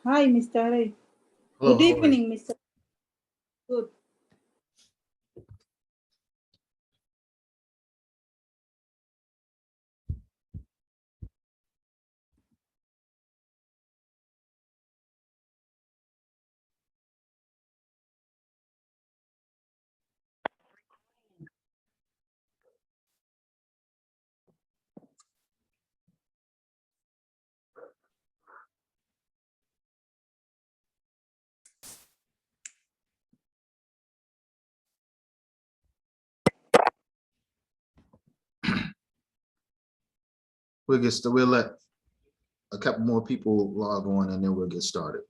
Hi, Mr. Ray. Hello, Good evening, Mr. Good. We'll let a couple more people log on and then we'll get started.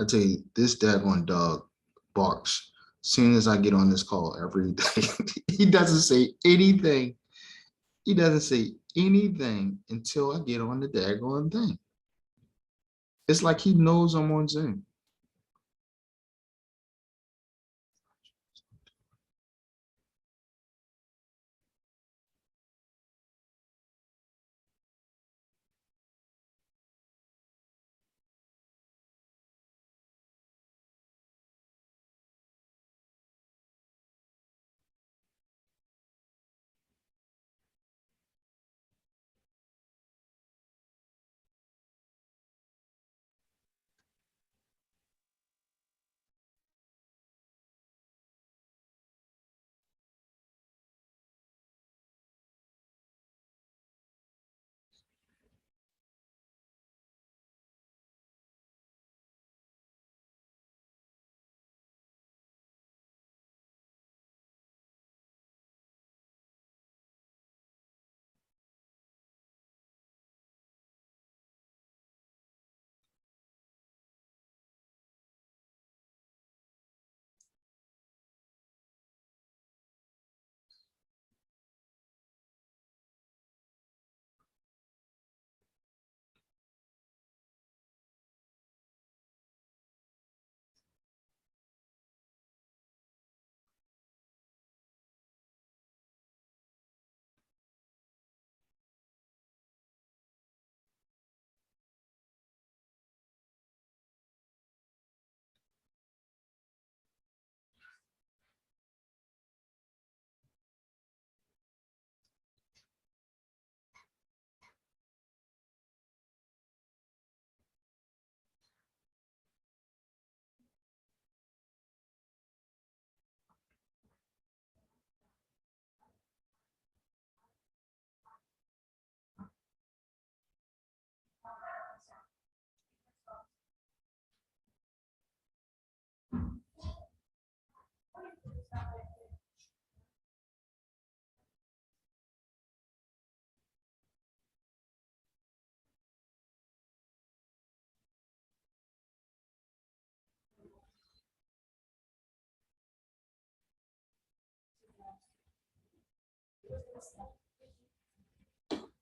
I tell you, this daggone dog barks as soon as I get on this call every day. He doesn't say anything. He doesn't say anything until I get on the daggone thing. It's like he knows I'm on Zoom.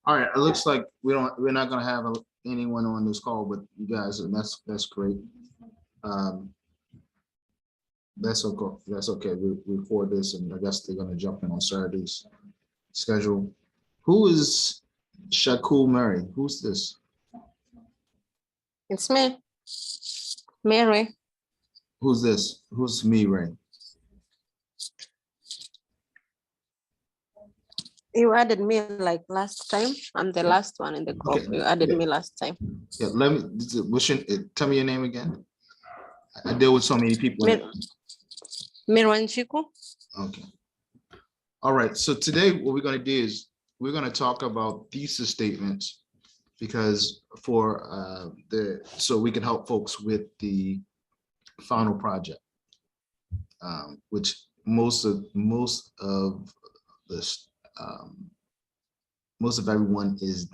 All right, it looks like we're not gonna have anyone on this call, but you guys, and that's great. That's okay. That's okay. We record this, and I guess they're gonna jump in on Saturday's schedule. Who is Shakul Mary? Who's this? It's me, Mary. Who's this? Who's me, Ray? You added me like last time. I'm the last one in the group. Okay. You added Yeah. me last time. Yeah, let me. Tell me your name again. I deal with so many people. Mirwan Chiku. Okay. All right. So today, what we're going to do is we're going to talk about thesis statements, because so we can help folks with the final project, which most of this. Most of everyone is,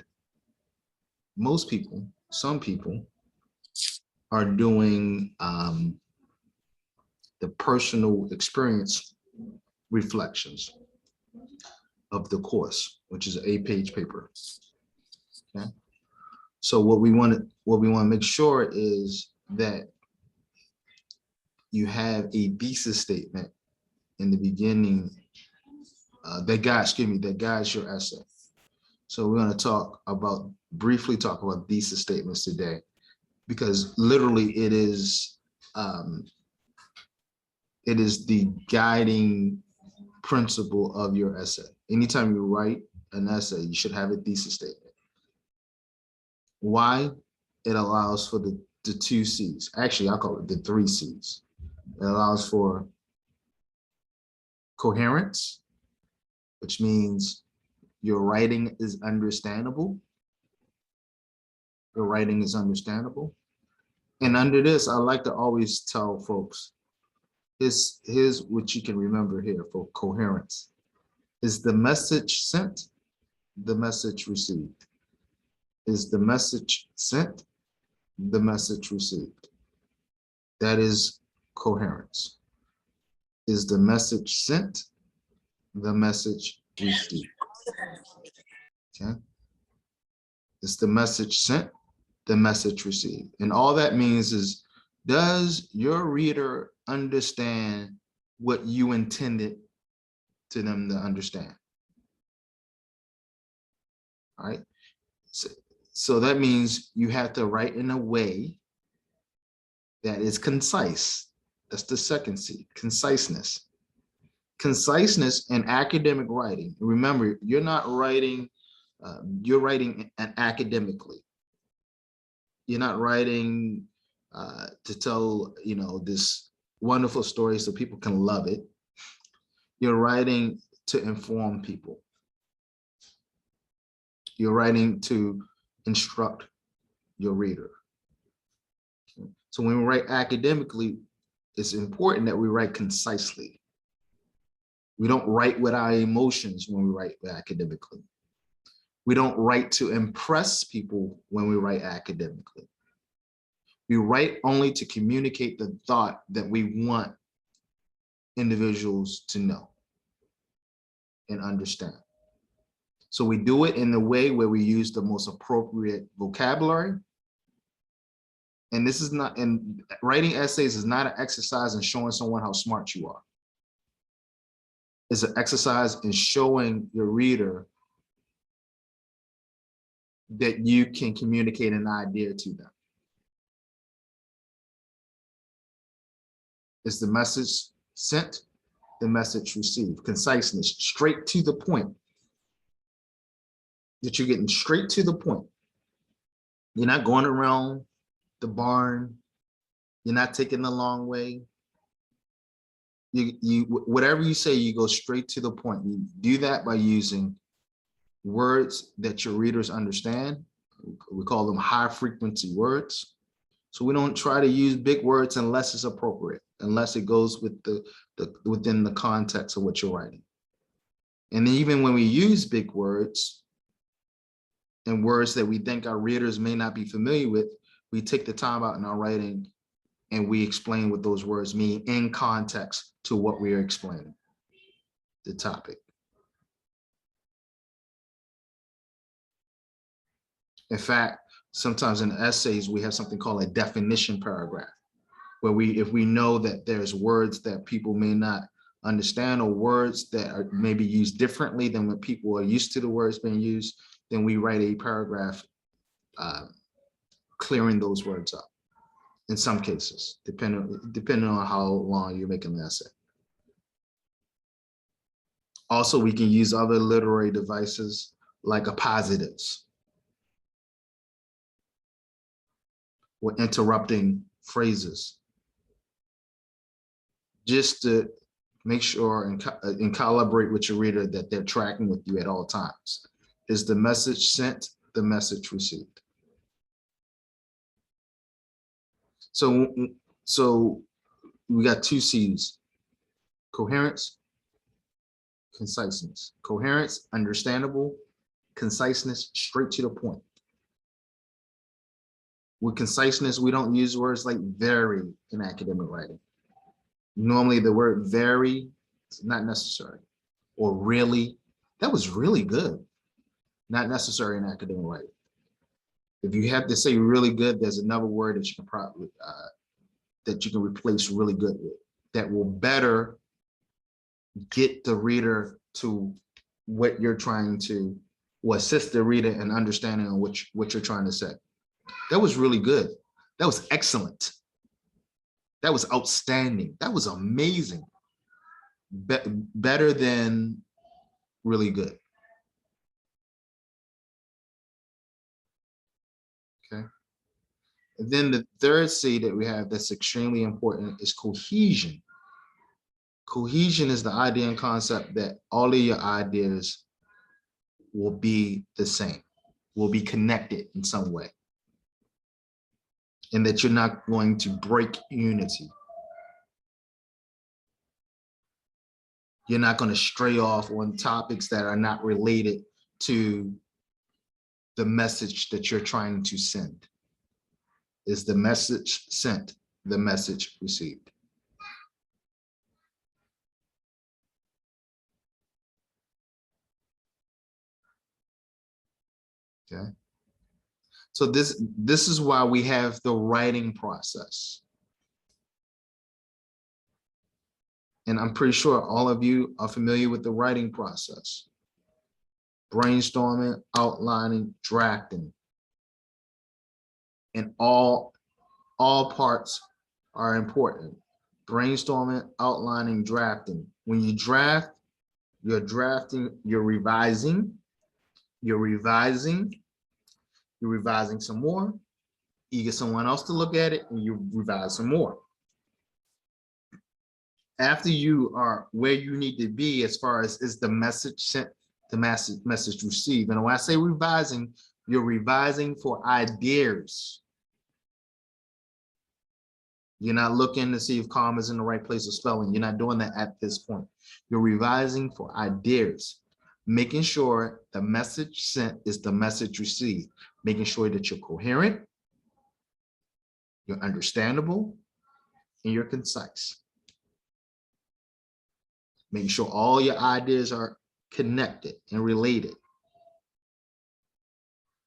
some people are doing the personal experience reflections of the course, which is an 8-page paper. Okay. So what we want to make sure is that you have a thesis statement in the beginning that guides your essay. So we're going to briefly talk about thesis statements today, because literally it is the guiding principle of your essay. Anytime you write an essay, you should have a thesis statement. Why? It allows for the 2 C's. Actually, I call it the 3 C's. It allows for coherence, which means your writing is understandable. Your writing is understandable. And under this, I like to always tell folks, here's what you can remember here for coherence. Is the message sent, the message received? Is the message sent, the message received? That is coherence. Is the message sent, the message received? Okay. Is the message sent, the message received? And all that means is, does your reader understand what you intended to them to understand? All right. So that means you have to write in a way that is concise. That's the second C, conciseness. Conciseness in academic writing. Remember, you're not writing, you're writing academically. You're not writing to tell, this wonderful story so people can love it. You're writing to inform people. You're writing to instruct your reader. Okay. So when we write academically, it's important that we write concisely. We don't write with our emotions when we write academically. We don't write to impress people when we write academically. We write only to communicate the thought that we want individuals to know and understand. So we do it in a way where we use the most appropriate vocabulary. And this is not, and writing essays is not an exercise in showing someone how smart you are. It's an exercise in showing your reader that you can communicate an idea to them. Is the message sent, the message received? Conciseness, straight to the point. That you're getting straight to the point. You're not going around the barn. You're not taking the long way. Whatever you say, you go straight to the point. You do that by using words that your readers understand. We call them high frequency words. So we don't try to use big words unless it's appropriate. unless it goes with within the context of what you're writing. And even when we use big words and words that we think our readers may not be familiar with, we take the time out in our writing and we explain what those words mean in context to what we are explaining, the topic. In fact, sometimes in essays, we have something called a definition paragraph, where if we know that there's words that people may not understand or words that are maybe used differently than what people are used to the words being used, then we write a paragraph clearing those words up in some cases, depending on how long you're making the essay. Also, we can use other literary devices like appositives or interrupting phrases, just to make sure and calibrate with your reader that they're tracking with you at all times. Is the message sent, the message received? So we got two C's: coherence, conciseness. Coherence, understandable; conciseness, straight to the point. With conciseness, we don't use words like very in academic writing. Normally the word very is not necessary, or really, that was really good, not necessary in academic writing. If you have to say really good, there's another word that you can probably replace really good with that will better get the reader to what you're trying to, or assist the reader in understanding on what you're trying to say. That was really good. That was excellent. That was outstanding. That was amazing. Better than really good. Okay. And then the third C that we have that's extremely important is cohesion. Cohesion is the idea and concept that all of your ideas will be the same, will be connected in some way, and that you're not going to break unity. You're not going to stray off on topics that are not related to the message that you're trying to send. Is the message sent, the message received? Okay. So this is why we have the writing process. And I'm pretty sure all of you are familiar with the writing process. Brainstorming, outlining, drafting. And all parts are important. Brainstorming, outlining, drafting. When you draft, you're drafting, you're revising some more. You get someone else to look at it and you revise some more. After you are where you need to be as far as is the message sent, the message received. And when I say revising, you're revising for ideas. You're not looking to see if comma's in the right place of spelling. You're not doing that at this point. You're revising for ideas, making sure the message sent is the message received, making sure that you're coherent, you're understandable, and you're concise. Making sure all your ideas are connected and related.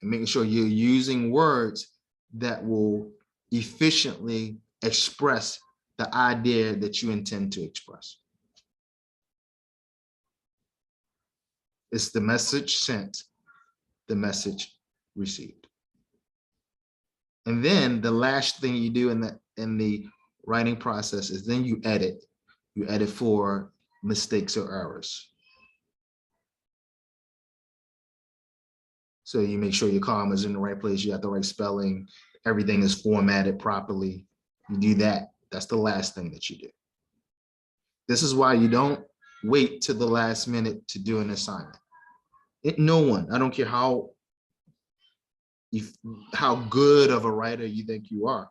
And making sure you're using words that will efficiently express the idea that you intend to express. It's the message sent, the message received. And then the last thing you do in the writing process is then you edit. You edit for mistakes or errors. So you make sure your comma is in the right place, you have the right spelling, everything is formatted properly. You do that. That's the last thing that you do. This is why you don't wait to the last minute to do an assignment. No one, I don't care how good of a writer you think you are,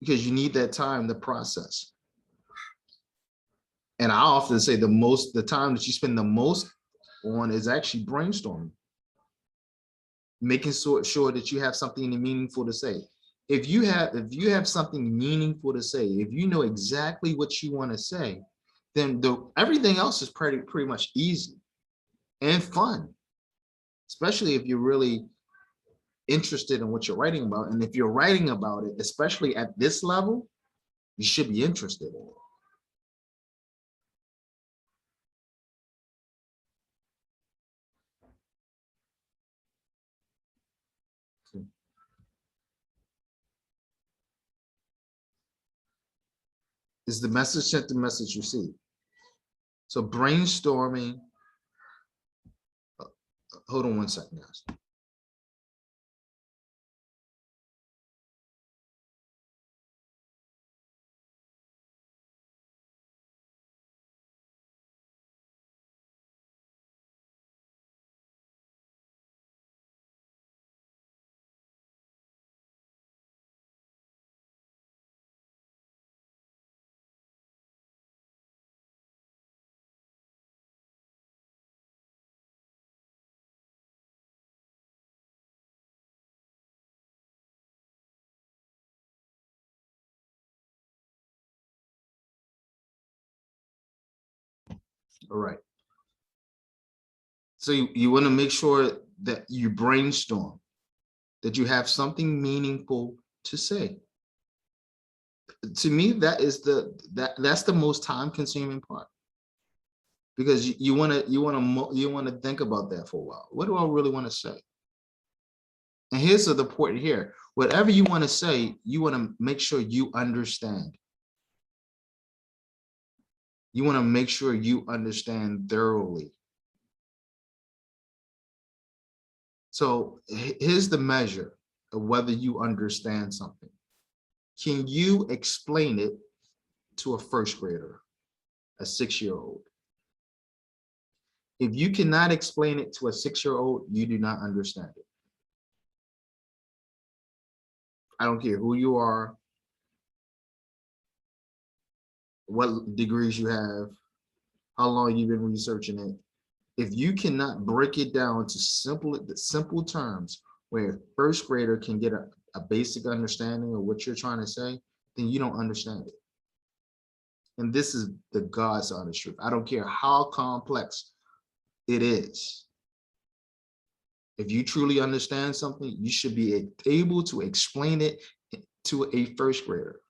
because you need that time to process. And I often say the time that you spend the most on is actually brainstorming, making sure that you have something meaningful to say. If you have something meaningful to say, if you know exactly what you want to say, then everything else is pretty much easy and fun, especially if you're really interested in what you're writing about. And if you're writing about it, especially at this level, you should be interested in it. Is the message sent, the message received? So brainstorming, hold on one second, guys. All right. So you want to make sure that you brainstorm, that you have something meaningful to say. To me, that's the most time-consuming part, because you want to think about that for a while. What do I really want to say? And here's the point here. Whatever you want to say, you want to make sure you understand. You want to make sure you understand thoroughly. So here's the measure of whether you understand something. Can you explain it to a first grader, a 6-year-old? If you cannot explain it to a 6-year-old, you do not understand it. I don't care who you are, what degrees you have, how long you've been researching it. If you cannot break it down to simple terms where a first grader can get a basic understanding of what you're trying to say, then you don't understand it. And this is the God's honest truth. I don't care how complex it is. If you truly understand something, you should be able to explain it to a first grader.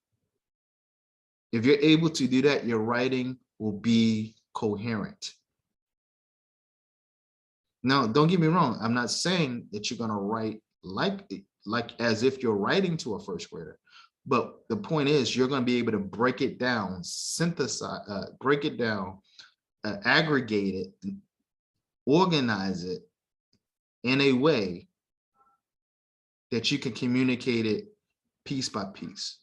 If you're able to do that, your writing will be coherent. Now, don't get me wrong. I'm not saying that you're going to write like as if you're writing to a first grader. But the point is, you're going to be able to break it down, synthesize, break it down, aggregate it, organize it in a way that you can communicate it piece by piece.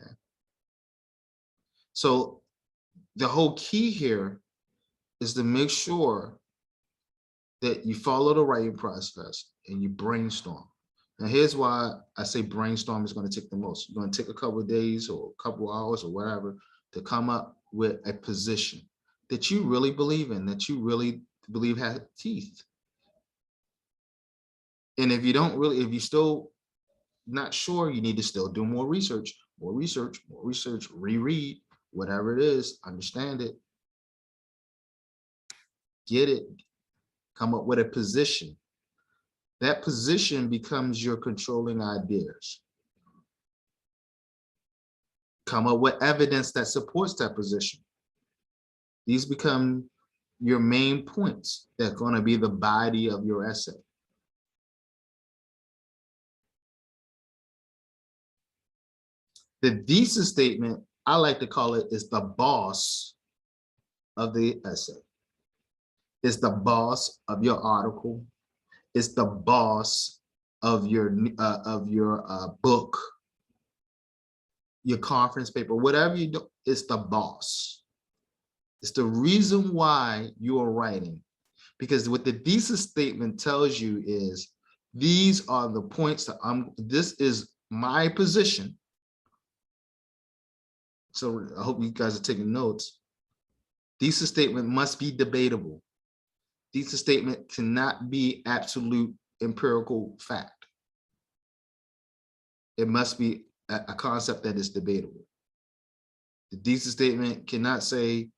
Okay. So the whole key here is to make sure that you follow the writing process and you brainstorm. Now, here's why I say brainstorm is going to take the most. You're going to take a couple of days or a couple of hours or whatever to come up with a position that you really believe in, that you really believe has teeth. And if you're still not sure, you need to still do more research, reread, whatever it is, understand it, get it, come up with a position. That position becomes your controlling ideas. Come up with evidence that supports that position. These become your main points that are going to be the body of your essay. The thesis statement, I like to call it, is the boss of the essay. It's the boss of your article. It's the boss of your book, your conference paper, whatever you do. It's the boss. It's the reason why you are writing, because what the thesis statement tells you is these are the points that this is my position, so I hope you guys are taking notes, thesis statement must be debatable. Thesis statement cannot be absolute empirical fact. It must be a concept that is debatable. The thesis statement cannot say,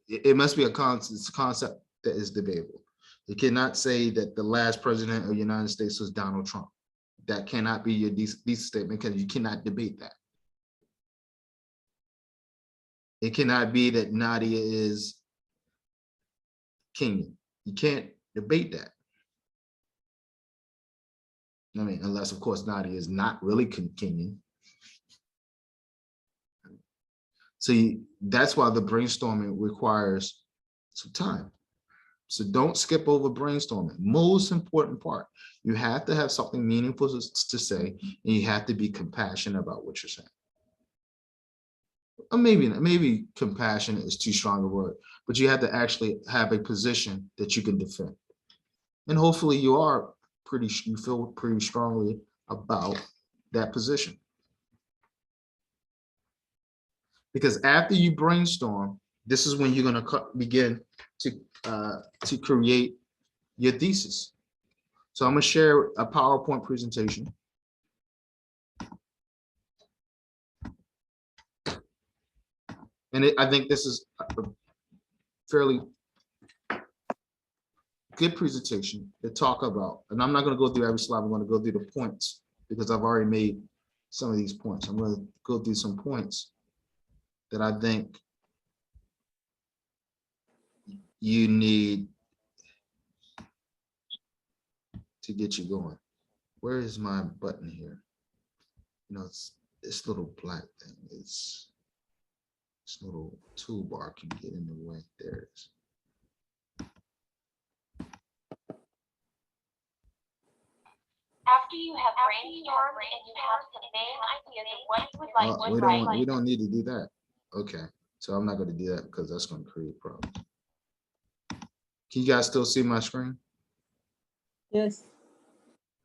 it must be a concept that is debatable. It cannot say that the last president of the United States was Donald Trump. That cannot be your thesis statement because you cannot debate that. It cannot be that Nadia is Kenyan. You can't debate that. I mean, unless of course Nadia is not really Kenyan. So that's why the brainstorming requires some time. So don't skip over brainstorming. Most important part, you have to have something meaningful to say, and you have to be compassionate about what you're saying. Or maybe compassionate is too strong a word, but you have to actually have a position that you can defend. And hopefully you feel pretty strongly about that position. Because after you brainstorm, this is when you're going to begin to create your thesis. So I'm going to share a PowerPoint presentation. And I think this is a fairly good presentation to talk about. And I'm not going to go through every slide. I'm going to go through the points because I've already made some of these points. I'm going to go through some points that I think you need to get you going. Where is my button here? You know, it's this little black thing. This little toolbar can get in the way. There it is. After you have brainstormed and you have some main ideas of what you would like to write. We don't need to do that. Okay, so I'm not going to do that because that's going to create problems. Can you guys still see my screen? Yes.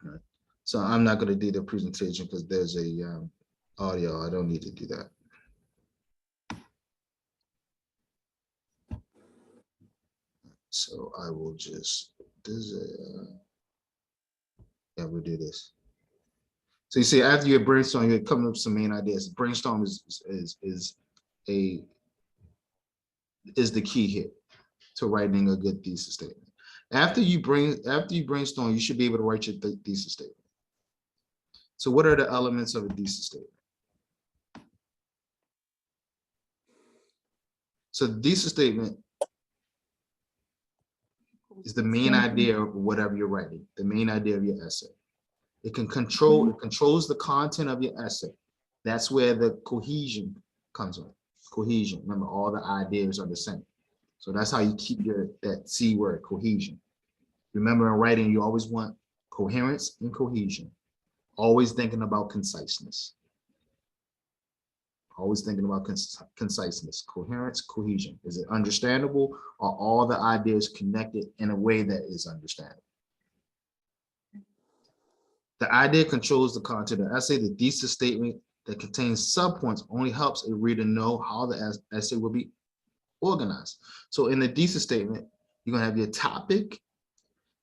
All right. So I'm not going to do the presentation because there's a audio. I don't need to do that. So I will just, yeah, we'll do this. So you see, after you brainstorm, you're coming up with some main ideas. Brainstorm is the key here to writing a good thesis statement. After you brainstorm, you should be able to write your thesis statement. So what are the elements of a thesis statement? So the thesis statement is the main idea of whatever you're writing, the main idea of your essay. It controls the content of your essay. That's where the cohesion comes in. Cohesion. Remember, all the ideas are the same. So that's how you keep that C word, cohesion. Remember, in writing, you always want coherence and cohesion. Always thinking about conciseness. Always thinking about conciseness, coherence, cohesion. Is it understandable? Are all the ideas connected in a way that is understandable? The idea controls the content of the essay. The thesis statement that contains subpoints only helps a reader know how the essay will be organized. So in the thesis statement, you're going to have your topic,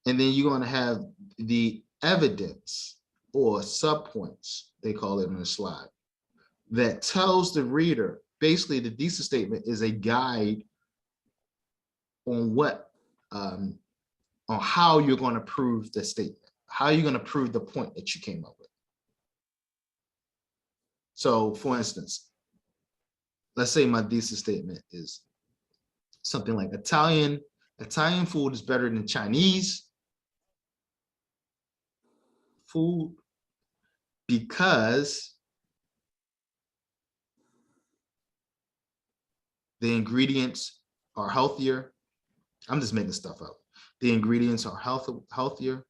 and then you're going to have the evidence or subpoints, they call it in the slide, that tells the reader, basically the thesis statement is a guide on on how you're going to prove the statement, how you're going to prove the point that you came up with. So for instance, let's say my thesis statement is something like Italian food is better than Chinese food because the ingredients are healthier. I'm just making stuff up. The ingredients are healthier.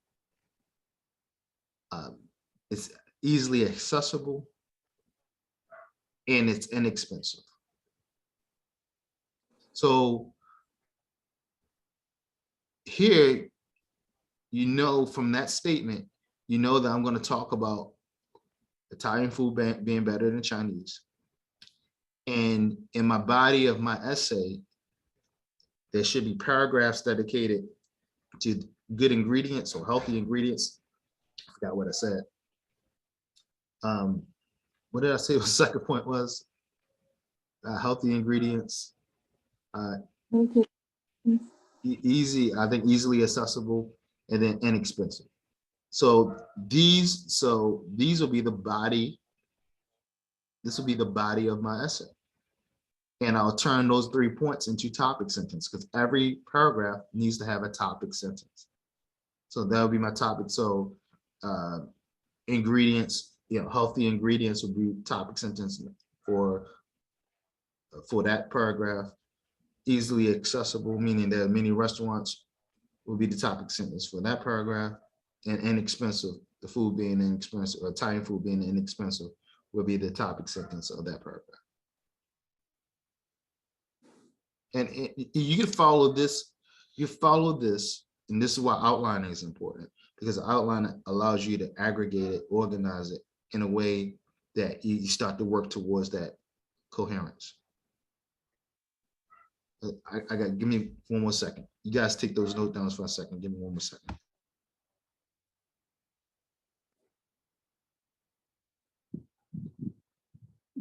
It's easily accessible, and it's inexpensive. So here, you know, from that statement, you know that I'm going to talk about Italian food being better than Chinese. And in my body of my essay, there should be paragraphs dedicated to good ingredients or healthy ingredients. I forgot what I said. What did I say the second point was? Healthy ingredients. Okay. Easy, I think easily accessible, and then inexpensive. So these will be the body. This will be the body of my essay. And I'll turn those 3 points into topic sentence because every paragraph needs to have a topic sentence. So that'll be my topic. So ingredients, healthy ingredients will be topic sentence for that paragraph. Easily accessible, meaning that many restaurants, will be the topic sentence for that paragraph. And inexpensive, the food being inexpensive, or Italian food being inexpensive, will be the topic sentence of that paragraph. And you can follow this, and this is why outlining is important, because outlining allows you to aggregate it, organize it in a way that you start to work towards that coherence. Give me one more second. You guys take those note downs for a second. Give me one more second.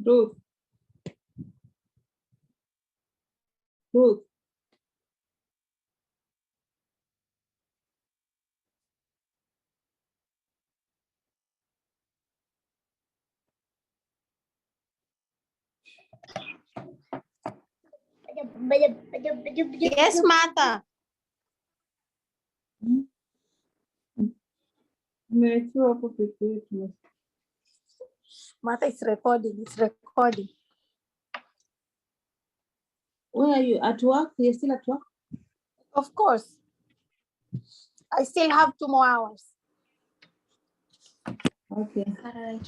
Ruth. Ruth. Yes, Martha. Umewekewa hapo peke yetu. Martha is recording. It's recording. Where are you? At work? You're still at work? Of course. I still have 2 more hours. Okay. Right.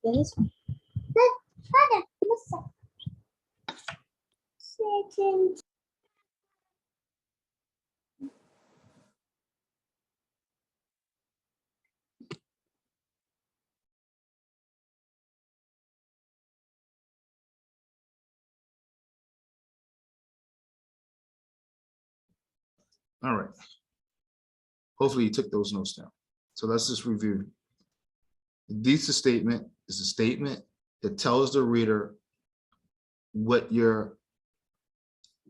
Yes. All right. Hopefully you took those notes down. So let's just review. The thesis statement is a statement that tells the reader what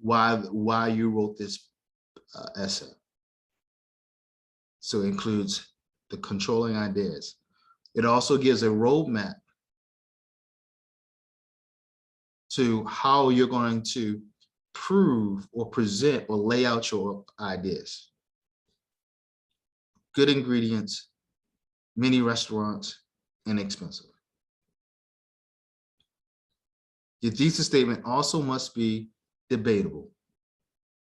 why you wrote this essay. So it includes the controlling ideas. It also gives a roadmap to how you're going to prove or present or lay out your ideas. Good ingredients, many restaurants, inexpensive. Your thesis statement also must be debatable.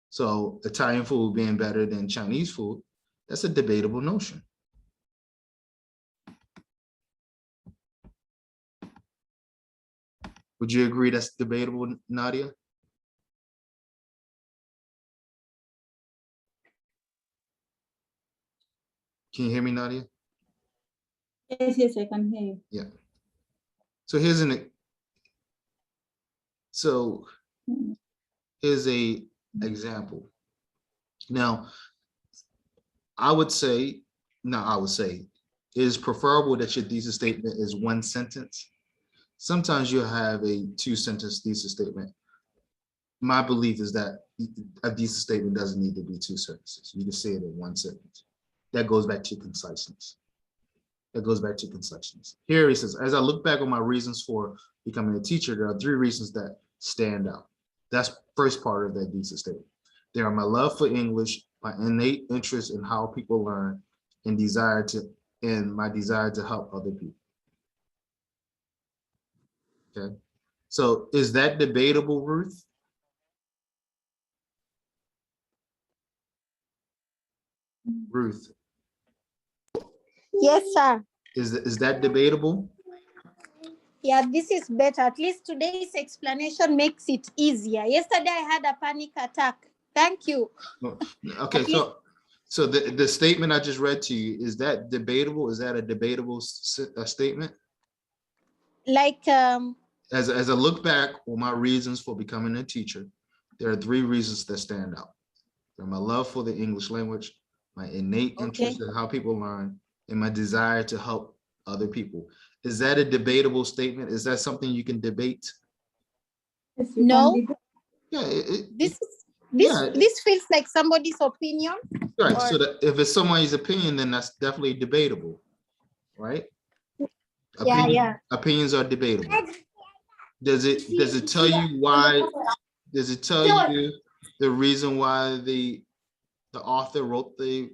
So Italian food being better than Chinese food, that's a debatable notion. Would you agree that's debatable, Nadia? Can you hear me, Nadia? Yes, I can hear you. Yeah. So here's a example. Now, I would say it is preferable that your thesis statement is 1 sentence. Sometimes you'll have a 2-sentence thesis statement. My belief is that a thesis statement doesn't need to be 2 sentences. You can say it in 1 sentence. That goes back to conciseness. Here he says, as I look back on my reasons for becoming a teacher, there are 3 reasons that stand out. That's first part of that thesis statement. They are my love for English, my innate interest in how people learn, and my desire to help other people. Okay, so is that debatable, Ruth? Ruth, Yes, sir. is that debatable? Yeah, this is better. At least today's explanation makes it easier. Yesterday I had a panic attack. Thank you. Okay, At least- so the statement I just read to you, is that debatable? Is that a debatable statement? Like, As I look back on my reasons for becoming a teacher, there are 3 reasons that stand out. They're my love for the English language, my innate interest in how people learn, and my desire to help other people. Is that a debatable statement? Is that something you can debate? Yes, you No. can debate. Yeah, this feels like somebody's opinion. right. or- So that if it's somebody's opinion, then that's definitely debatable, right? Yeah. Opinions are debatable. Does it tell you why? Does it tell you the reason why the author wrote the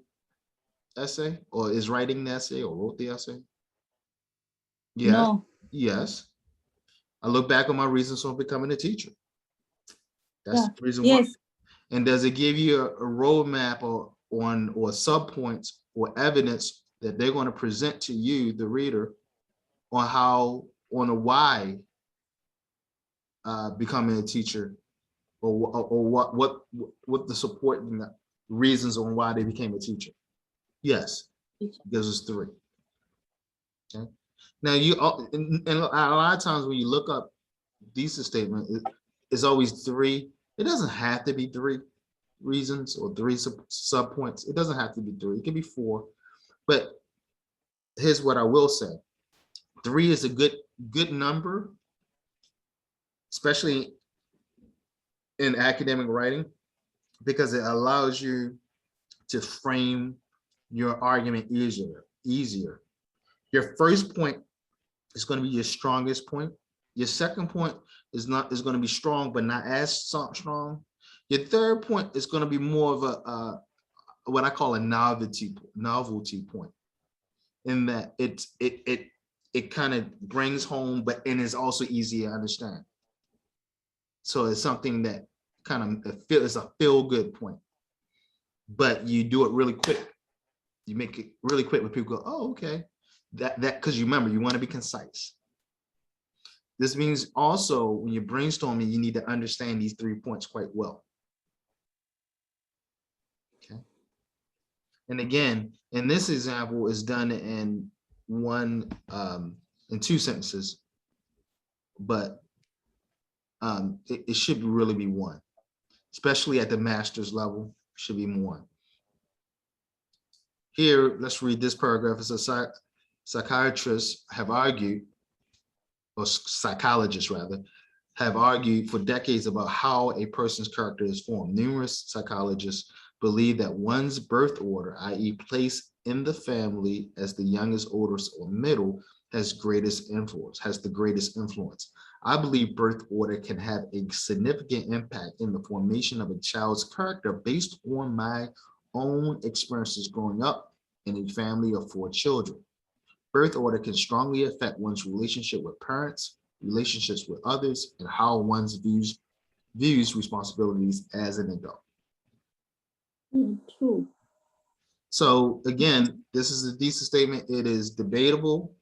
essay, or is writing the essay, or wrote the essay? Yes. No. Yes. I look back on my reasons for becoming a teacher. That's the reason why. Yes. And does it give you a roadmap or subpoints or evidence that they're going to present to you, the reader, on why becoming a teacher, or what the support and the reasons on why they became a teacher? Yes, because it's 3. Okay. Now and a lot of times when you look up thesis statement, it's always 3. It doesn't have to be 3 reasons or 3 subpoints. It doesn't have to be 3. It can be 4. But here's what I will say: 3 is a good number, especially in academic writing, because it allows you to frame your argument easier. Your first point is going to be your strongest point. Your second point is going to be strong, but not as strong. Your third point is going to be more of a what I call a novelty point, in that it kind of brings home, and is also easy to understand. So it's something that kind of is a feel-good point, but you do it really quick. You make it really quick when people go, oh, okay. That because you remember, you want to be concise. This means also when you're brainstorming, you need to understand these 3 points quite well. Okay. And again, in this example, is done in 2 sentences, but it should really be 1, especially at the master's level. Should be 1. Here, let's read this paragraph. It's a psychiatrists have argued, or psychologists rather, have argued for decades about how a person's character is formed. Numerous psychologists believe that one's birth order, i.e. place in the family as the youngest, oldest, or middle, has the greatest influence. I believe birth order can have a significant impact in the formation of a child's character based on my own experiences growing up in a family of 4 children. Birth order can strongly affect one's relationship with parents, relationships with others, and how one views responsibilities as an adult. True. So again, this is a thesis statement. It is debatable.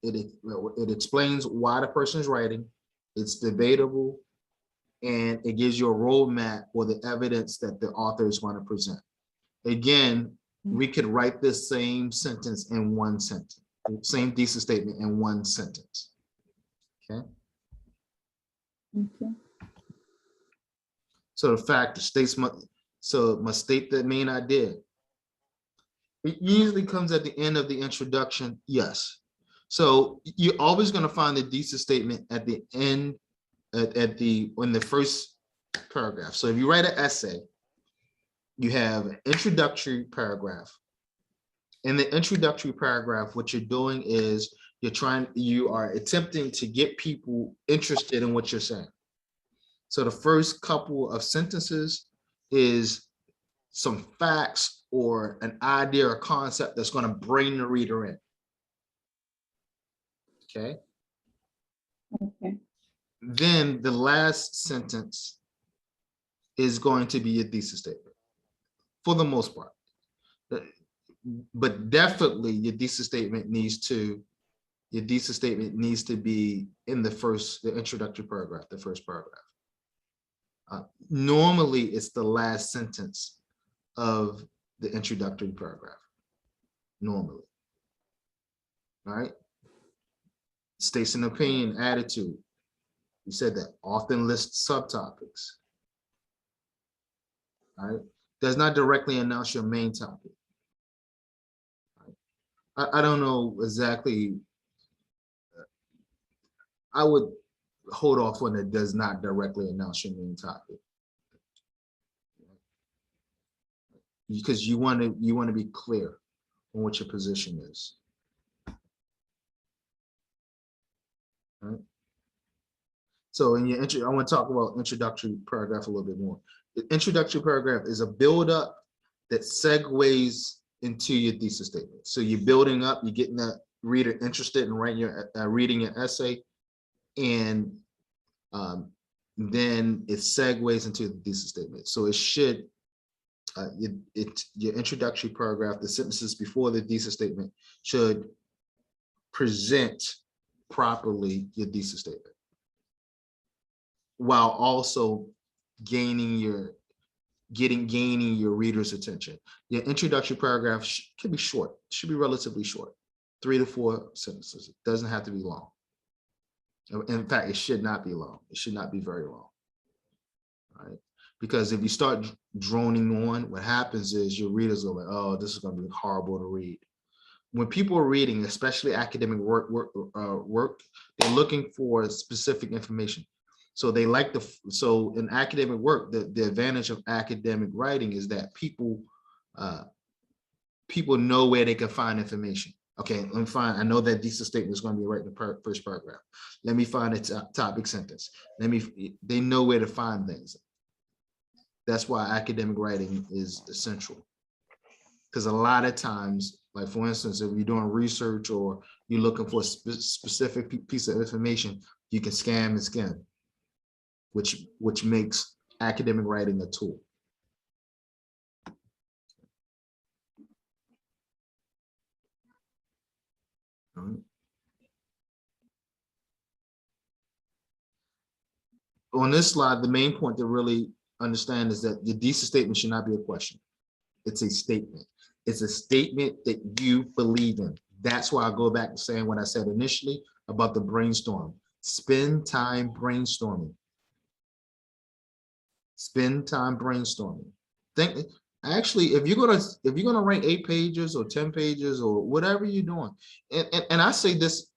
It explains why the person is writing. It's debatable, and it gives you a roadmap or the evidence that the author is going to present. Again, we could write this same sentence in 1 sentence, same thesis statement in 1 sentence. Okay. Okay. So the fact must state the main idea. It usually comes at the end of the introduction. Yes. So you're always going to find the thesis statement at the end, in the first paragraph. So if you write an essay, you have an introductory paragraph. In the introductory paragraph, what you're doing is you are attempting to get people interested in what you're saying. So the first couple of sentences is some facts or an idea or concept that's going to bring the reader in. Okay. Okay. Then the last sentence is going to be a thesis statement for the most part. But definitely your thesis statement needs to be in the introductory paragraph, the first paragraph. Normally, it's the last sentence of the introductory paragraph. Normally, right? States an opinion, attitude. You said that. Often lists subtopics. Right? Does not directly announce your main topic. I don't know exactly. I would hold off when it does not directly announce your main topic, because you want to be clear on what your position is. Right? So in your intro, I want to talk about introductory paragraph a little bit more. The introductory paragraph is a build up that segues into your thesis statement. So you're building up, you're getting that reader interested in writing your reading your essay, and then it segues into the thesis statement. So it should your introductory paragraph, the sentences before the thesis statement, should present properly your thesis statement, while also gaining your reader's attention. Your introductory paragraph can be short, should be relatively short, 3 to 4 sentences. It doesn't have to be long. In fact, it should not be long. It should not be very long. Right? Because if you start droning on, what happens is your readers are like, oh, this is going to be horrible to read. When people are reading, especially academic work, they're looking for specific information. So they like so in academic work, the advantage of academic writing is that people know where they can find information. Okay, let me find, I know that thesis statement is going to be right in the first paragraph. Let me find a topic sentence. They know where to find things. That's why academic writing is essential. Because a lot of times, like for instance, if you're doing research or you're looking for a specific piece of information, you can scam and skim, which makes academic writing a tool. All right. On this slide, the main point to really understand is that the thesis statement should not be a question. It's a statement. It's a statement that you believe in. That's why I go back to saying what I said initially about the brainstorm. Spend time brainstorming. Spend time brainstorming. Actually, if you're gonna write 8 pages or 10 pages or whatever you're doing, and I say this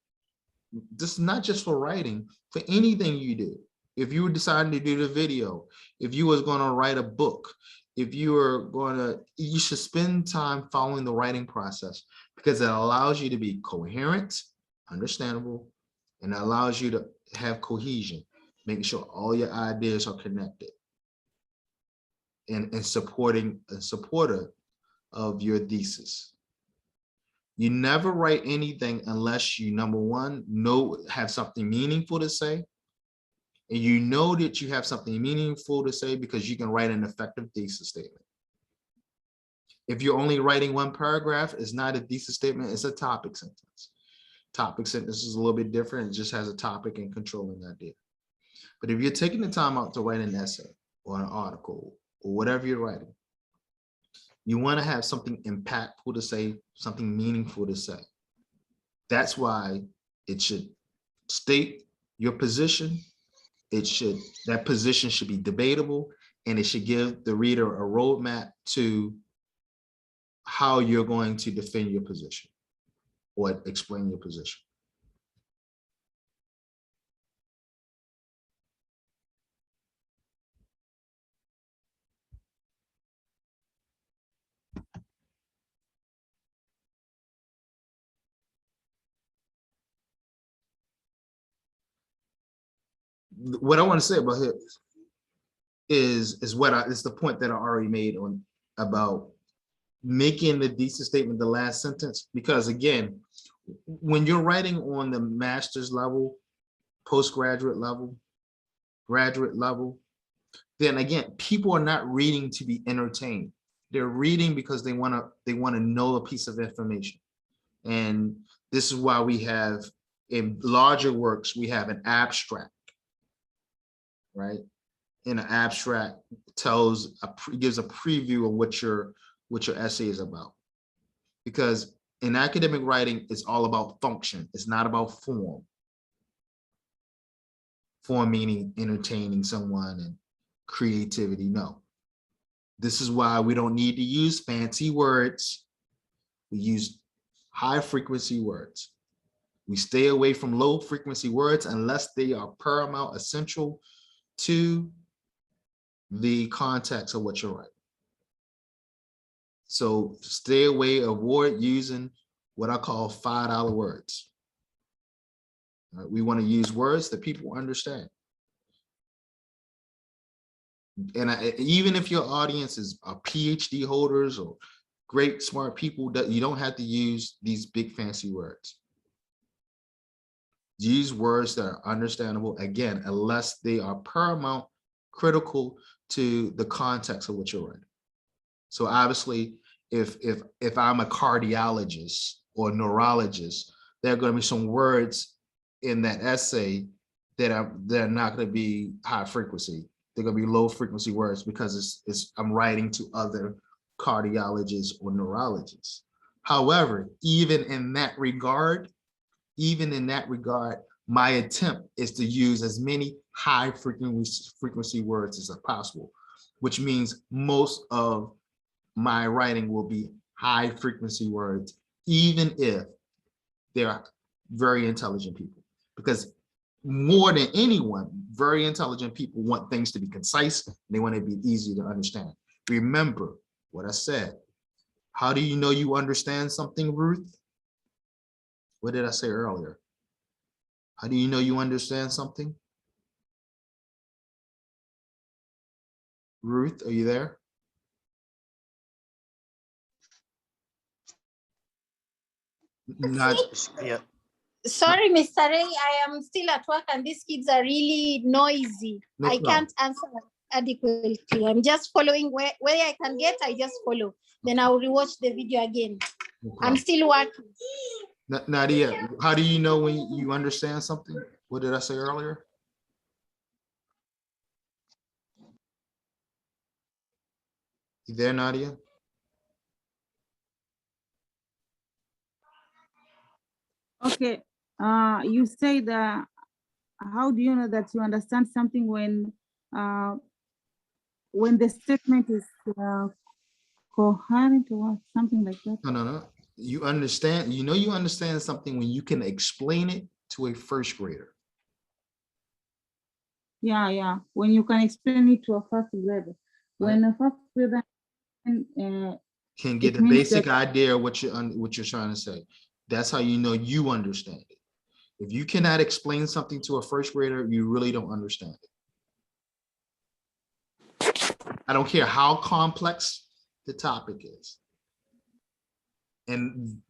is not just for writing, for anything you do. If you were deciding to do the video, if you was going to write a book, if you were going to, you should spend time following the writing process, because it allows you to be coherent, understandable, and it allows you to have cohesion, making sure all your ideas are connected and supportive of your thesis. You never write anything unless you, number one, have something meaningful to say. And you know that you have something meaningful to say because you can write an effective thesis statement. If you're only writing 1 paragraph, it's not a thesis statement, it's a topic sentence. Topic sentence is a little bit different. It just has a topic and controlling idea. But if you're taking the time out to write an essay or an article or whatever you're writing, you want to have something impactful to say, something meaningful to say. That's why it should state your position. That position should be debatable, and it should give the reader a roadmap to how you're going to defend your position or explain your position. What I want to say about it is the point that I already made on about making the thesis statement the last sentence, because again, when you're writing on the master's level, postgraduate level, graduate level, then again, people are not reading to be entertained. They're reading because they want to know a piece of information. And this is why we have, in larger works, we have an abstract, right? in an abstract tells gives a preview of what your essay is about. Because in academic writing, it's all about function. It's not about form. Form meaning entertaining someone and creativity. No. This is why we don't need to use fancy words. We use high frequency words. We stay away from low frequency words unless they are paramount, essential to the context of what you're writing. So stay away, avoid using what I call $5 words. We want to use words that people understand. And even if your audience is PhD holders or great smart people, that you don't have to use these big fancy words. Use words that are understandable, again, unless they are paramount, critical to the context of what you're writing. So obviously, if I'm a cardiologist or neurologist, there are going to be some words in that essay that are not going to be high frequency. They're going to be low frequency words because I'm writing to other cardiologists or neurologists. However, even in that regard, my attempt is to use as many high frequency words as possible, which means most of my writing will be high frequency words, even if they're very intelligent people. Because more than anyone, very intelligent people want things to be concise. They want it to be easy to understand. Remember what I said. How do you know you understand something, Ruth? What did I say earlier? How do you know you understand something? Ruth, are you there? Not. Yeah. Sorry, Mr. Ray, I am still at work and these kids are really noisy. No I problem. can't answer adequately. I'm just following where I can get, I just follow. Then I will rewatch the video again. No I'm problem. still working. Nadia, how do you know when you understand something? What did I say earlier? You there, Nadia? Okay, you say that, how do you know that you understand something when the statement is coherent or something like that? No. You understand, you understand something when you can explain it to a first grader. Yeah. When you can explain it to a first grader. When a first grader Can get it a means basic that- idea of what you're trying to say. That's how you know you understand it. If you cannot explain something to a first grader, you really don't understand it. I don't care how complex the topic is. And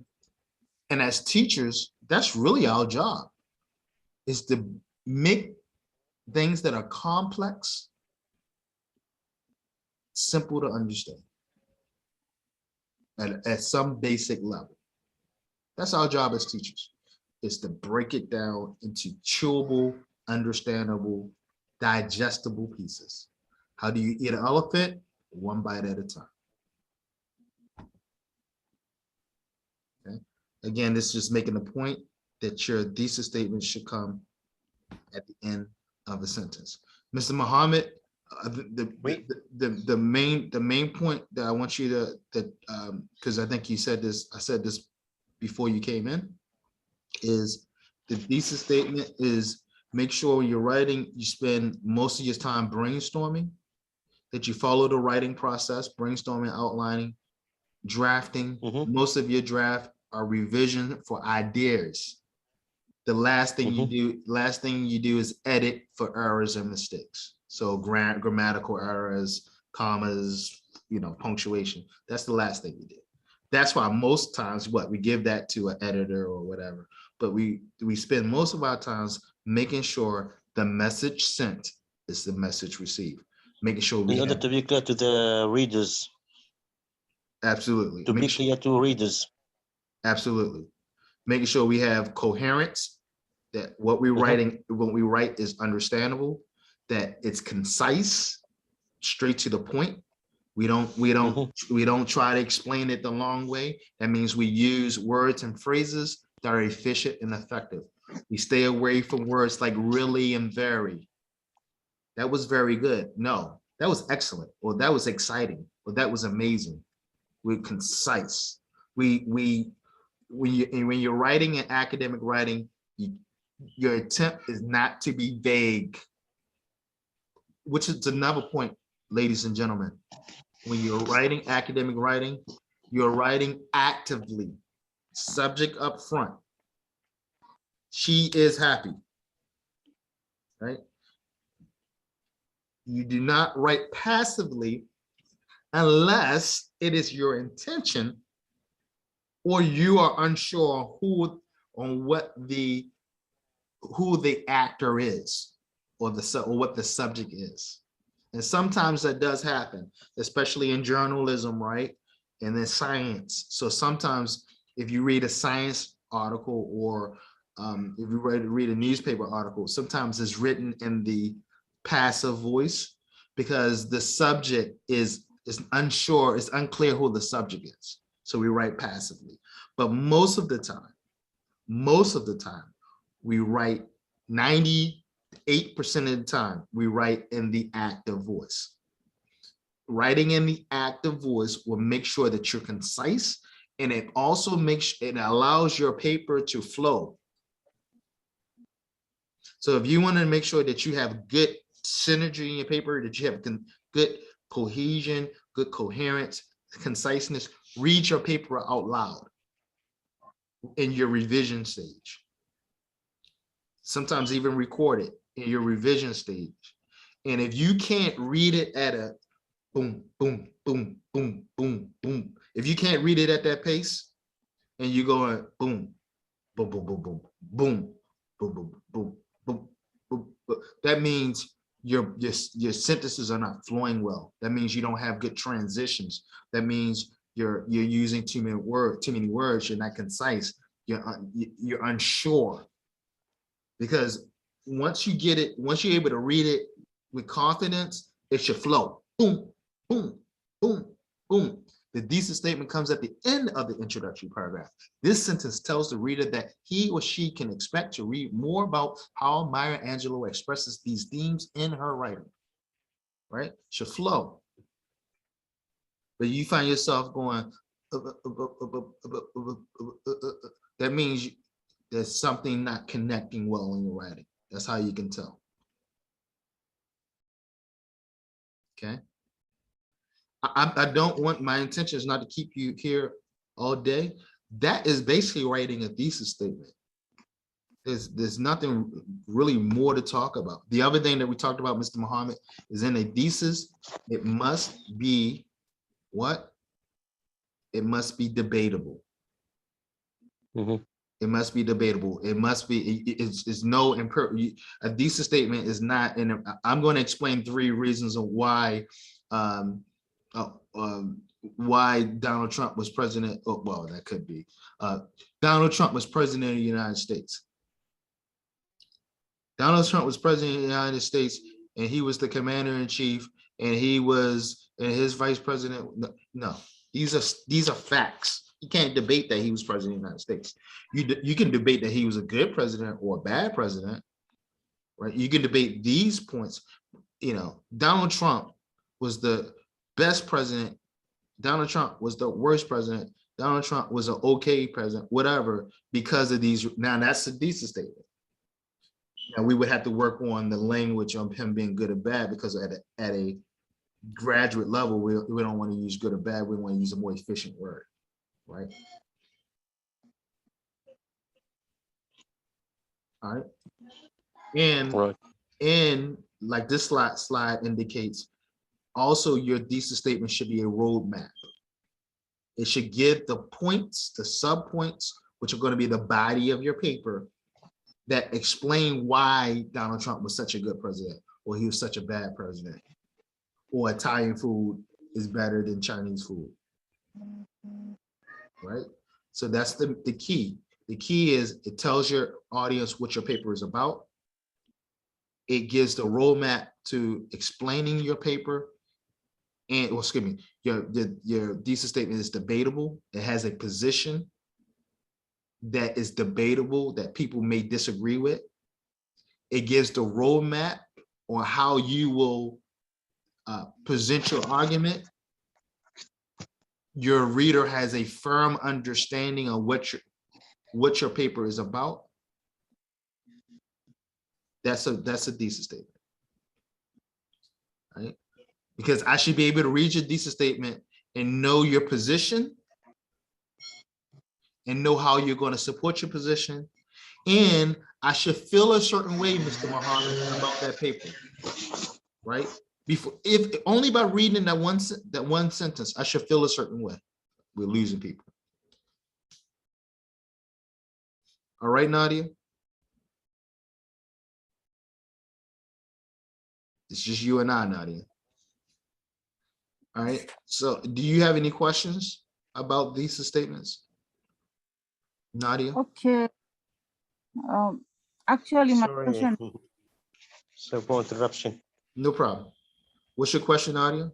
as teachers, that's really our job, is to make things that are complex simple to understand at some basic level. That's our job as teachers, is to break it down into chewable, understandable, digestible pieces. How do you eat an elephant? One bite at a time. Okay. Again, this is just making the point that your thesis statement should come at the end of a sentence. Mr. Muhammad, the main point that I want you to because I think you said this, I said this before you came in, is the thesis statement is make sure when you're writing, you spend most of your time brainstorming, that you follow the writing process, brainstorming, outlining, drafting. Most of your draft are revision for ideas. The last thing you do is edit for errors and mistakes. So grammatical errors, commas, punctuation. That's the last thing you do. That's why most times we give that to an editor or whatever. But we spend most of our times making sure the message sent is the message received. Making sure we in order to be clear to the readers. Absolutely. To be clear to readers. Absolutely. Making sure we have coherence, that what we write is understandable, that it's concise, straight to the point. We don't try to explain it the long way. That means we use words and phrases that are efficient and effective. We stay away from words like really and very. That was very good. No, that was excellent, or that was exciting, or that was amazing. We're concise. When you're writing in academic writing, your attempt is not to be vague, which is another point, ladies and gentlemen. When you're writing academic writing, you're writing actively. Subject up front. She is happy, right? You do not write passively unless it is your intention or you are unsure who the actor is or what the subject is. And sometimes that does happen, especially in journalism, right? And then science. So sometimes if you read a science article or if you read a newspaper article, sometimes it's written in the passive voice because the subject is unsure, it's unclear who the subject is. So we write passively. But most of the time, we write 98% of the time, we write in the active voice. Writing in the active voice will make sure that you're concise, and it also allows your paper to flow. So if you want to make sure that you have good synergy in your paper, that you have good cohesion, good coherence, conciseness, read your paper out loud in your revision stage. Sometimes even record it in your revision stage. And if you can't read it at a boom, boom, boom, boom, boom, boom, if you can't read it at that pace and you're going boom, boom, boom, boom, boom, boom, boom, boom, boom, boom, boom, that means your sentences are not flowing well. That means you don't have good transitions. That means you're using too many words. You're not concise. You're unsure. Because once you get it, once you're able to read it with confidence, it should flow. Boom, boom, boom, boom. The thesis statement comes at the end of the introductory paragraph. This sentence tells the reader that he or she can expect to read more about how Maya Angelou expresses these themes in her writing, right? Should flow. But you find yourself going, that means there's something not connecting well in your writing. That's how you can tell. Okay. I don't want, my intention is not to keep you here all day. That is basically writing a thesis statement. There's nothing really more to talk about. The other thing that we talked about, Mr. Muhammad, is in a thesis, it must be what? It must be debatable. Mhm. It must be debatable. It must be, it's no, a thesis statement is not, and I'm going to explain 3 reasons of why Donald Trump was president. Oh, well, that could be. Donald Trump was president of the United States. Donald Trump was president of the United States, and he was the commander in chief, and his vice president. No, these are facts. You can't debate that he was president of the United States. You can debate that he was a good president or a bad president, right? You can debate these points. You know, Donald Trump was the best president. Donald Trump was the worst president. Donald Trump was an okay president, whatever, because of these. Now that's a thesis statement. Now we would have to work on the language of him being good or bad, because at a graduate level, we don't want to use good or bad. We want to use a more efficient word, right? All right. And like this slide indicates, also your thesis statement should be a roadmap. It should give the points, the subpoints, which are going to be the body of your paper, that explain why Donald Trump was such a good president, or he was such a bad president, or Italian food is better than Chinese food, right? So that's the key. The key is it tells your audience what your paper is about. It gives the roadmap to explaining your paper. And, well, excuse me, your thesis statement is debatable. It has a position that is debatable that people may disagree with. It gives the roadmap on how you will present your argument. Your reader has a firm understanding of what your paper is about. That's a thesis statement, right? Because I should be able to read your thesis statement and know your position and know how you're going to support your position. And I should feel a certain way, Mr. Muhammad, about that paper, right? Before, if only by reading that one sentence, I should feel a certain way. We're losing people. All right, Nadia? It's just you and I, Nadia. All right. So do you have any questions about these statements, Nadia? Okay. Actually, my Sorry. question, So for interruption. No problem. What's your question, Nadia?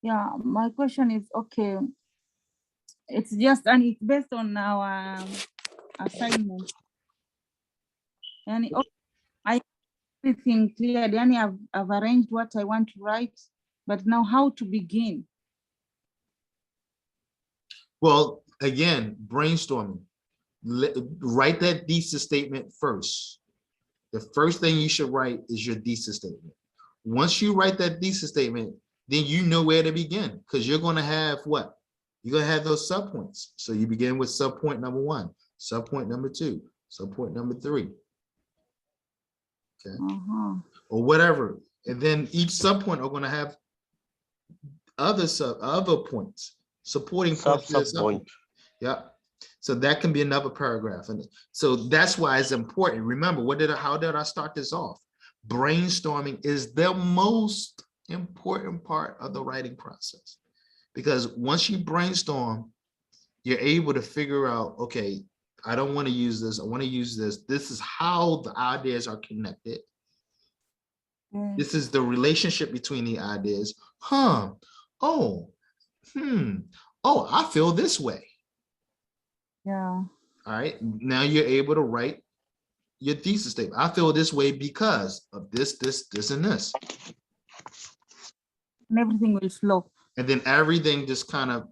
yeah, my question is, okay, it's just, and it's based on our assignment. And I everything clear, then I've arranged what I want to write, but now how to begin? Well, again, brainstorming. Write that thesis statement first. The first thing you should write is your thesis statement. Once you write that thesis statement, then you know where to begin, because you're going to have what? You're going to have those subpoints. So you begin with subpoint number 1, subpoint number 2, subpoint number 3. Okay. Or whatever. And then each subpoint are going to have other points, supporting points to the subpoint. Yeah. So that can be another paragraph. And so that's why it's important. Remember, how did I start this off? Brainstorming is the most important part of the writing process, because once you brainstorm, you're able to figure out, okay, I don't want to use this. I want to use this. This is how the ideas are connected. This is the relationship between the ideas. Oh, I feel this way. Yeah. All right. Now you're able to write your thesis statement. I feel this way because of this, and this. And everything will flow. And then everything just kind of,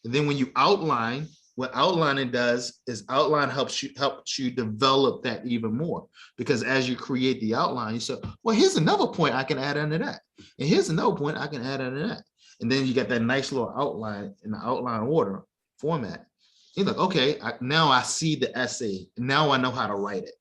and then when you outline, what outlining does is outline helps you develop that even more, because as you create the outline, you say, well, here's another point I can add under that. And here's another point I can add under that. And then you get that nice little outline in the outline order format. You're like, okay, now I see the essay. Now I know how to write it,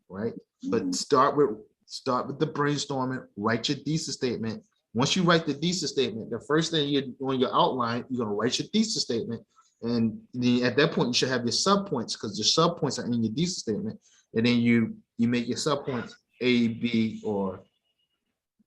right? But start with the brainstorming, write your thesis statement. Once you write the thesis statement, the first thing you do on your outline, you're going to write your thesis statement. And at that point, you should have your subpoints, because your subpoints are in your thesis statement. And then you make your subpoints A, B, or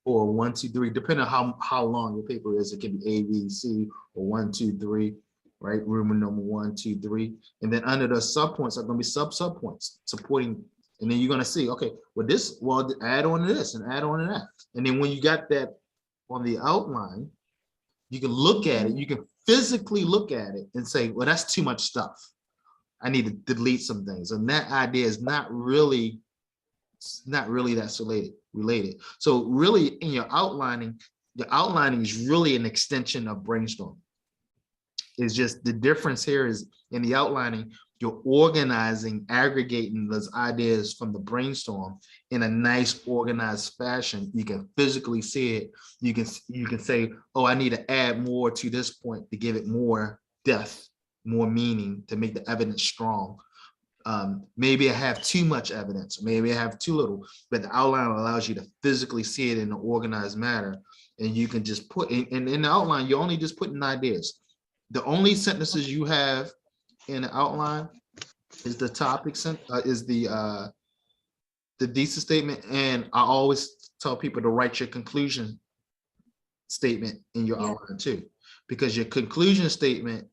1, 2, 3, depending on how long your paper is. It can be A, B, C, or 1, 2, 3, right? Roman number 1, 2, 3. And then under the subpoints are going to be subpoints supporting. And then you're going to see, okay, well, add on to this and add on to that. And then when you got that on the outline, you can look at it, you can physically look at it and say, well, that's too much stuff. I need to delete some things. And that idea is not really that's related. So really in your outlining is really an extension of brainstorming. It's just the difference here is in the outlining, you're organizing, aggregating those ideas from the brainstorm in a nice organized fashion. You can physically see it. You can say, oh, I need to add more to this point to give it more depth, more meaning, to make the evidence strong. Maybe I have too much evidence, maybe I have too little, but the outline allows you to physically see it in an organized manner. And you can just put in the outline, you're only just putting ideas. The only sentences you have in the outline is the topic, is the thesis statement. And I always tell people to write your conclusion statement in your outline too, because your conclusion statement,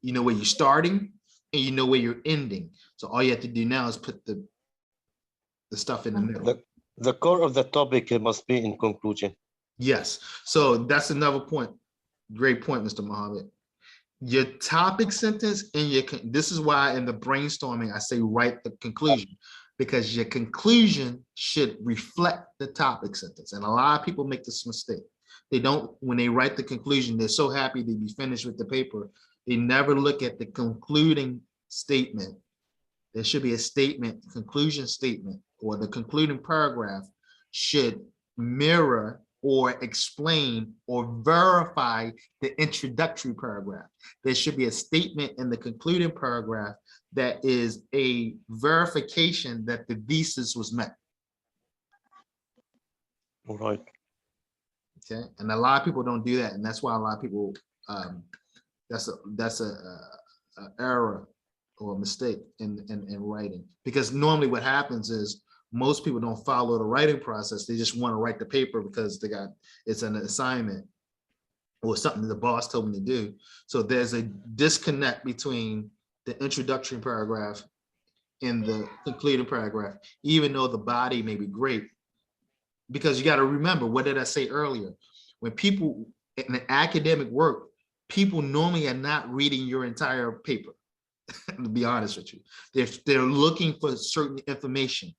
you know where you're starting and you know where you're ending. So all you have to do now is put the the stuff in the middle. The core of the topic must be in conclusion. Yes. So that's another point. Great point, Mr. Mohammed. Your topic sentence and this is why in the brainstorming I say write the conclusion, because your conclusion should reflect the topic sentence. And a lot of people make this mistake. They don't, when they write the conclusion, they're so happy to be finished with the paper. They never look at the concluding statement. There should be a statement, conclusion statement, or the concluding paragraph should mirror or explain or verify the introductory paragraph. There should be a statement in the concluding paragraph that is a verification that the thesis was met. All right. Okay, and a lot of people don't do that, and that's why a lot of people that's a error or a mistake in writing, because normally what happens is most people don't follow the writing process. They just want to write the paper because it's an assignment or something the boss told them to do. So there's a disconnect between the introductory paragraph and the concluding paragraph, even though the body may be great. Because you got to remember, what did I say earlier? When people in academic work, people normally are not reading your entire paper, to be honest with you. They're looking for certain information,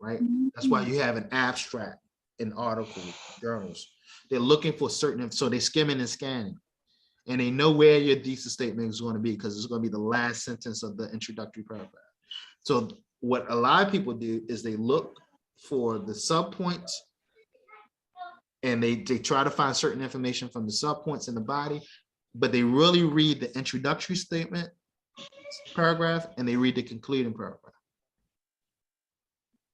right? That's why you have an abstract in articles, journals. They're looking for certain, so they're skimming and scanning. And they know where your thesis statement is going to be, because it's going to be the last sentence of the introductory paragraph. So what a lot of people do is they look for the subpoints, and they try to find certain information from the subpoints in the body, but they really read the introductory statement paragraph and they read the concluding paragraph,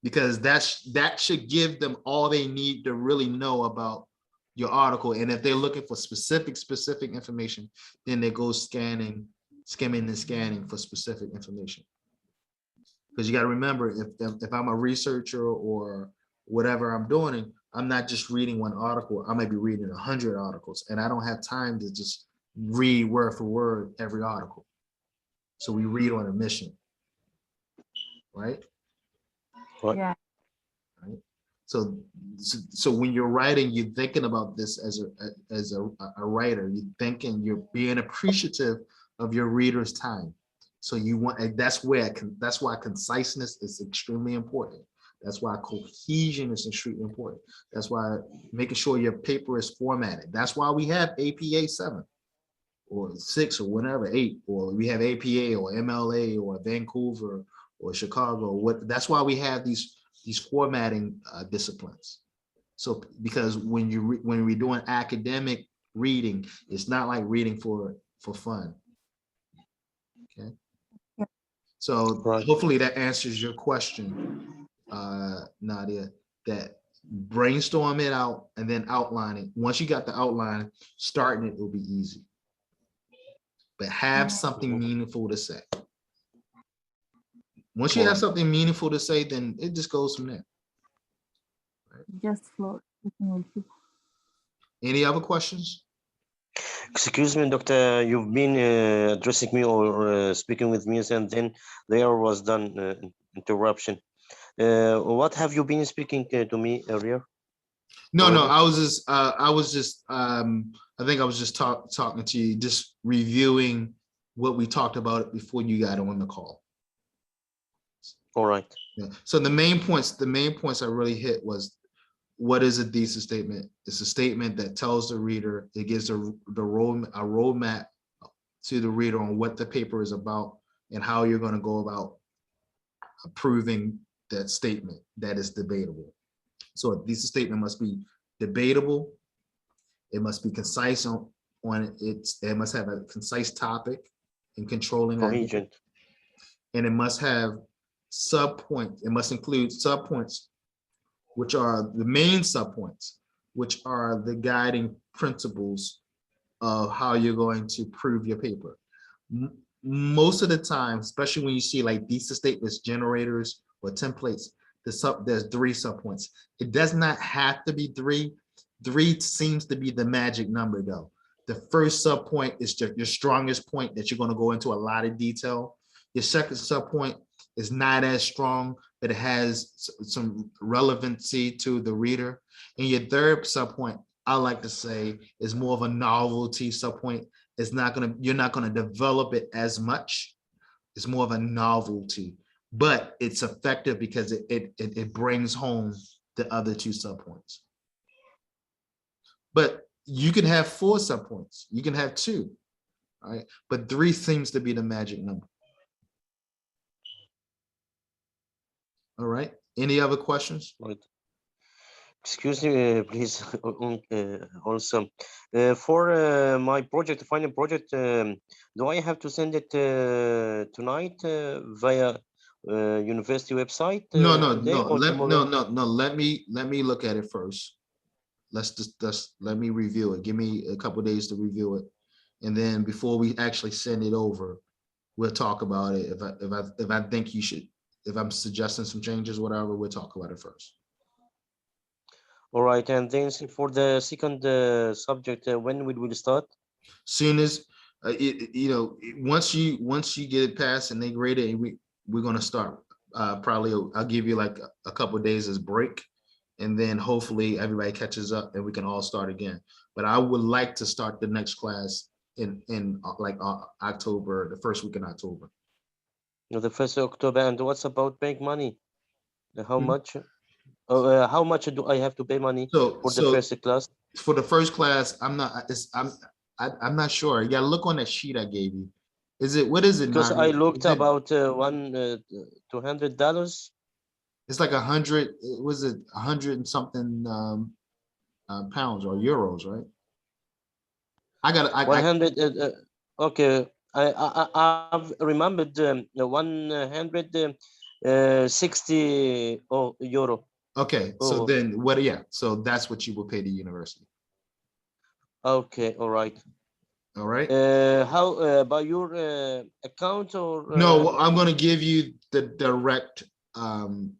because that should give them all they need to really know about your article. And if they're looking for specific information, then they go skimming and scanning for specific information. Because you got to remember, if I'm a researcher or whatever I'm doing, I'm not just reading one article. I might be reading 100 articles, and I don't have time to just read word for word every article. So we read on a mission, right? Yeah. Right. So when you're writing, you're thinking about this as a writer. You're being appreciative of your reader's time. So that's why conciseness is extremely important. That's why cohesion is extremely important. That's why making sure your paper is formatted. That's why we have APA 7 or 6 or whatever, 8, or we have APA or MLA or Vancouver or Chicago. That's why we have these formatting disciplines. So because when we're doing academic reading, it's not like reading for fun. Okay. So hopefully that answers your question, Nadia, that brainstorm it out and then outline it. Once you got the outline, starting it will be easy. But have something meaningful to say. Once you have something meaningful to say, then it just goes from there. Right. Just flow. Any other questions? Excuse me, doctor, you've been addressing me or speaking with me, and then there was done interruption. What have you been speaking to me earlier? No, I was just I think I was just talking to you, just reviewing what we talked about before you got on the call. All right. Yeah. So the main points I really hit was, what is a thesis statement? It's a statement that tells the reader, it gives a roadmap to the reader on what the paper is about and how you're going to go about proving that statement that is debatable. So a thesis statement must be debatable. It must be concise on it. It must have a concise topic and controlling cohesion. And it must have subpoints. It must include subpoints, which are the main subpoints, which are the guiding principles of how you're going to prove your paper. Most of the time, especially when you see like thesis statements generators or templates, there's 3 subpoints. It does not have to be 3. 3 seems to be the magic number though. The first subpoint is your strongest point that you're going to go into a lot of detail. Your second subpoint is not as strong, but it has some relevancy to the reader. And your third subpoint, I like to say, is more of a novelty subpoint. It's not gonna, you're not gonna develop it as much. It's more of a novelty, but it's effective because it brings home the other two subpoints. But you can have 4 subpoints. You can have 2, right? But 3 seems to be the magic number. All right. Any other questions? Right. Excuse me, please. Also, for my project, final project, do I have to send it tonight via university website today or tomorrow? No. Let me look at it first. Let's let me review it. Give me a couple days to review it, and then before we actually send it over, we'll talk about it. If I think you should, if I'm suggesting some changes, whatever, we'll talk about it first. All right, and then for the second subject, when will we start? Soon as once you get it passed and they grade it, we're gonna start. Probably I'll give you like a couple of days as break, and then hopefully everybody catches up and we can all start again. But I would like to start the next class in like October, the first week in October. No, the 1st of October. And what's about paying money? How Hmm. much? How much do I have to pay money for the first class? For the first class, I'm not sure. You gotta look on that sheet I gave you. What is it? Because Nadia? I looked Is it- about $200. It's like 100. Was it 100 and something pounds or euros, right? I got. I 100. Okay, I've remembered 160 euro. okay. So Oh, then what? Yeah. So that's what you will pay the university. okay, all right. All right. How by your account or No, I'm going to give you the direct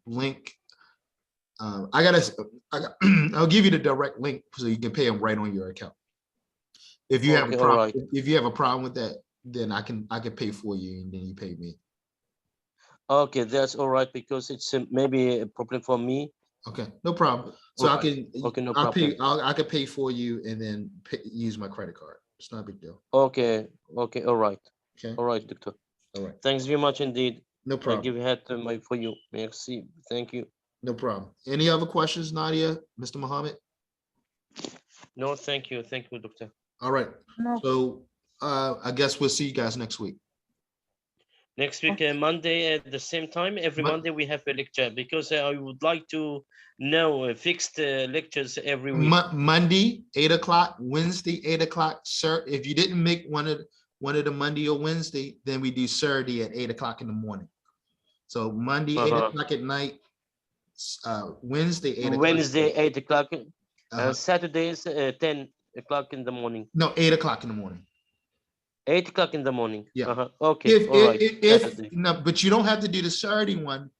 link. I'll give you the direct link so you can pay them right on your account. If you have Okay, a all problem, right. if you have a problem with that, then I can pay for you and then you pay me. Okay, that's all right because it's maybe a problem for me. Okay, no problem. So All I right. can Okay, no I'll pay problem. I can pay for you and then use my credit card. It's not a big deal. Okay, okay, all right. Okay. All right, doctor. All right. Thanks very much indeed. No I problem. give head for you. Merci. Thank you. No problem. Any other questions, Nadia, Mr. Muhammad? No, thank you. Thank you, doctor. All right. No. So I guess we'll see you guys next week. Next week, Monday at the same time. Every Monday we have a lecture because I would like to know fixed lectures every week. Monday, 8 o'clock, Wednesday, 8 o'clock. Sir, if you didn't make one of the Monday or Wednesday, then we do Saturday at 8 o'clock in the morning. So Monday, 8 o'clock at night, Wednesday, 8 o'clock. Wednesday, 8 o'clock, and Saturdays, 10 o'clock in the morning. No, 8 o'clock in the morning. 8 o'clock in the morning. Yeah. Okay. All right. No, but you don't have to do the Saturday one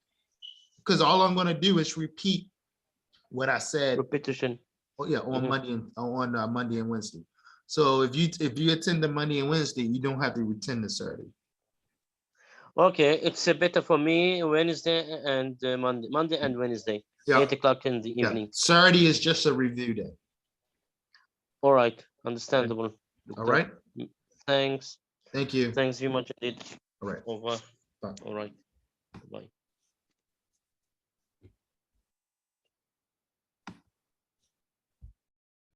because all I'm going to do is repeat what I said. Repetition. Oh yeah, on Monday and Wednesday. So if you attend the Monday and Wednesday, you don't have to attend the Saturday. Okay, it's better for me Wednesday and Monday and Wednesday. Yeah. 8 o'clock in the evening. Saturday is just a review day. All right, understandable. All right. Thanks. Thank you. Thanks very much indeed. All right. Au revoir. Bye. All right. Bye.